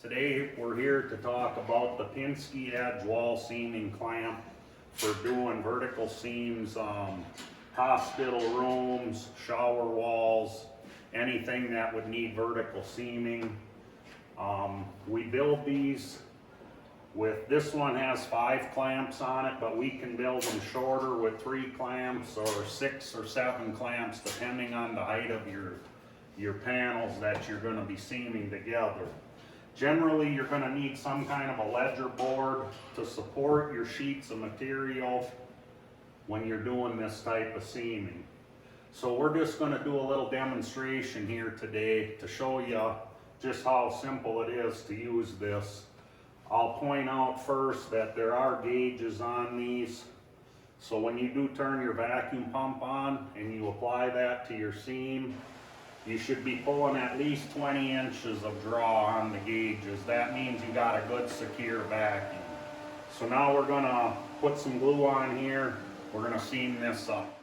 Today we're here to talk about the Pinske edge wall seaming clamp for doing vertical seams, hospital rooms, shower walls, anything that would need vertical seaming. We build these with, this one has 5 clamps on it, but we can build them shorter with 3 clamps or 6 or 7 clamps depending on the height of your panels that you're going to be seaming together. Generally, you're going to need some kind of a ledger board to support your sheets of material when you're doing this type of seaming. So we're just going to do a little demonstration here today to show you just how simple it is to use this. I'll point out first that there are gauges on these. So when you do turn your vacuum pump on and you apply that to your seam, you should be pulling at least 20 inches of draw on the gauges. That means you got a good secure vacuum. So now we're gonna put some glue on here. We're gonna seam this up.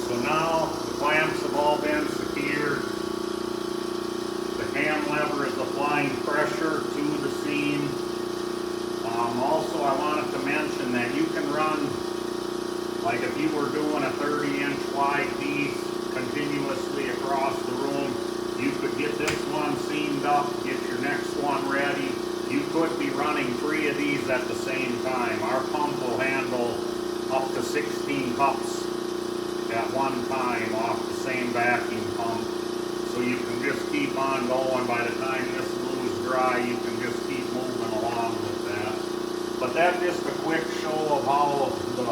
So now the clamps have all been secured. The hand lever is applying pressure to the seam. Also, I wanted to mention that you can run, like if you were doing a 30-inch wide piece continuously across the room, you could get this one seamed up, get your next one ready. You could be running 3 of these at the same time. Our pump will handle up to 16 cups at one time off the same vacuum pump. So you can just keep on going. By the time this glue is dry, you can just keep moving along with that. But that's just a quick show of how the